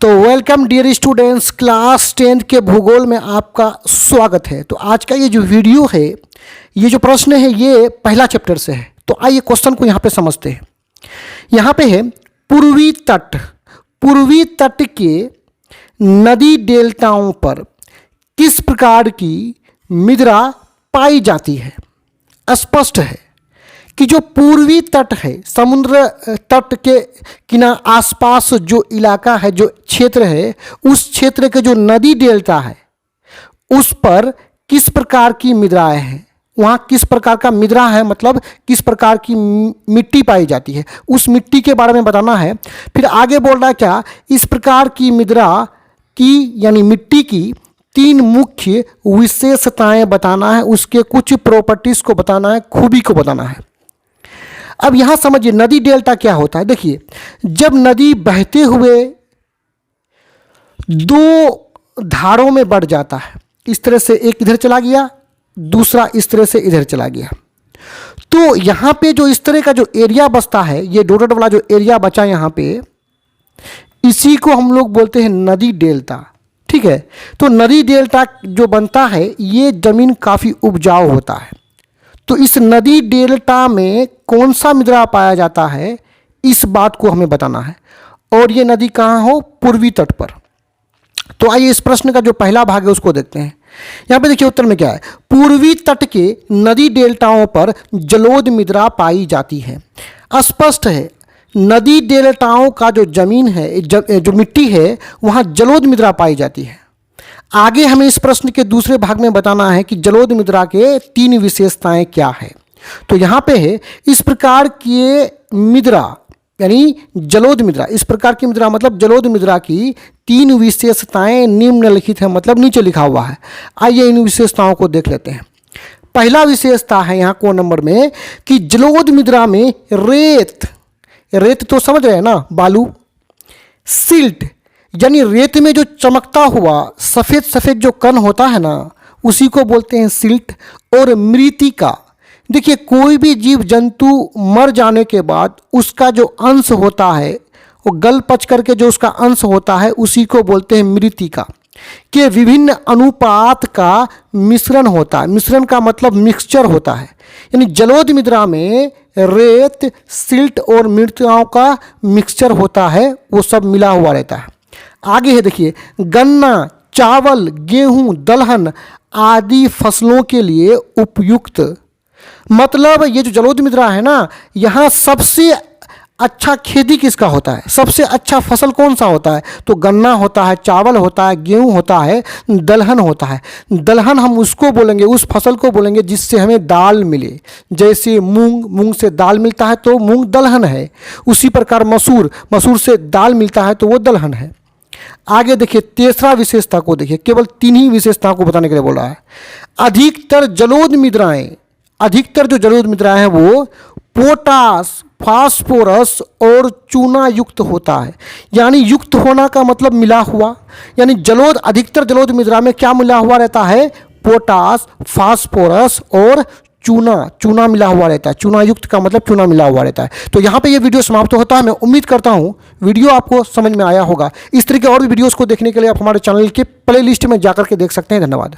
तो welcome dear students, class 10 के भूगोल में आपका स्वागत है। तो आज का ये जो वीडियो है, ये जो प्रश्न है, ये पहला चैप्टर से है। तो आइए क्वेश्चन को यहाँ पे समझते हैं। यहाँ पे है पूर्वी तट के नदी डेल्टाओं पर किस प्रकार की मृदा पाई जाती है। स्पष्ट है कि जो पूर्वी तट है, समुद्र तट के किनारे आसपास जो इलाका है, जो क्षेत्र है, उस क्षेत्र के जो नदी डेल्टा है उस पर किस प्रकार की मृदाएं हैं, वहाँ किस प्रकार का मृदा है, मतलब किस प्रकार की मिट्टी पाई जाती है, उस मिट्टी के बारे में बताना है। फिर आगे बोल रहा है क्या, इस प्रकार की मृदा की यानी मिट्टी की 3 मुख्य विशेषताएं बताना है, उसके कुछ प्रॉपर्टीज को बताना है, खूबी को बताना है। अब यहां समझिए नदी डेल्टा क्या होता है। देखिए, जब नदी बहते हुए 2 धारों में बढ़ जाता है, इस तरह से एक इधर चला गया, दूसरा इस तरह से इधर चला गया, तो यहां पे जो इस तरह का जो एरिया बचता है, ये डॉटेड वाला जो एरिया बचा यहां पे, इसी को हम लोग बोलते हैं नदी डेल्टा। ठीक है, तो नदी डेल्टा जो बनता है, ये जमीन काफी उपजाऊ होता है। तो इस नदी डेल्टा में कौन सा मृदा पाया जाता है, इस बात को हमें बताना है। और ये नदी कहाँ हो, पूर्वी तट पर। तो आइए इस प्रश्न का जो पहला भाग है उसको देखते हैं। यहाँ पे देखिए उत्तर में क्या है, पूर्वी तट के नदी डेल्टाओं पर जलोढ़ मृदा पाई जाती है। स्पष्ट है, नदी डेल्टाओं का जो जमीन है, जो मिट्टी है, वहाँ जलोढ़ मृदा पाई जाती है। आगे हमें इस प्रश्न के दूसरे भाग में बताना है कि जलोढ़ मृदा के 3 विशेषताएं क्या है। तो यहाँ पे है, इस प्रकार की मृदा यानी जलोढ़ मृदा, इस प्रकार की मृदा मतलब जलोढ़ मृदा की 3 विशेषताएं निम्नलिखित है, मतलब नीचे लिखा हुआ है। आइए इन विशेषताओं को देख लेते हैं। पहला विशेषता है यहाँ को नंबर में कि जलोढ़ मृदा में रेत तो समझ रहे हैं ना, बालू, सिल्ट यानी रेत में जो चमकता हुआ सफ़ेद सफ़ेद जो कण होता है ना, उसी को बोलते हैं सिल्ट। और मृतिका, देखिए कोई भी जीव जंतु मर जाने के बाद उसका जो अंश होता है, वो गल पच करके जो उसका अंश होता है, उसी को बोलते हैं मृतिका। के विभिन्न अनुपात का मिश्रण होता है। मिश्रण का मतलब मिक्सचर होता है, यानी जलोढ़ मृदा में रेत, सिल्ट और मृतिकाओं का मिक्सचर होता है, वो सब मिला हुआ रहता है। आगे है देखिए, गन्ना, चावल, गेहूं, दलहन आदि फसलों के लिए उपयुक्त। मतलब ये जो जलोढ़ मृदा है ना, यहाँ सबसे अच्छा खेती किसका होता है, सबसे अच्छा फसल कौन सा होता है, तो गन्ना होता है, चावल होता है, गेहूं होता है, दलहन होता है। दलहन हम उसको बोलेंगे, उस फसल को बोलेंगे जिससे हमें दाल मिले। जैसे मूंग से दाल मिलता है तो मूंग दलहन है। उसी प्रकार मसूर से दाल मिलता है तो वो दलहन है। आगे देखिए तीसरा विशेषता को देखिए, केवल 3 ही विशेषताओं को बताने के लिए बोल रहा है। अधिकतर जो जलोढ़ मृदाएं हैं वो पोटास, फास्फोरस और चूना युक्त होता है। यानी युक्त होना का मतलब मिला हुआ, यानी अधिकतर जलोढ़ मृदा में क्या मिला हुआ रहता है, पोटास, फास्फोरस और चूना मिला हुआ रहता है। चूना युक्त का मतलब चूना मिला हुआ रहता है। तो यहाँ पे ये वीडियो समाप्त होता है। मैं उम्मीद करता हूँ वीडियो आपको समझ में आया होगा। इस तरह के और भी वीडियोस को देखने के लिए आप हमारे चैनल के प्लेलिस्ट में जाकर के देख सकते हैं। धन्यवाद।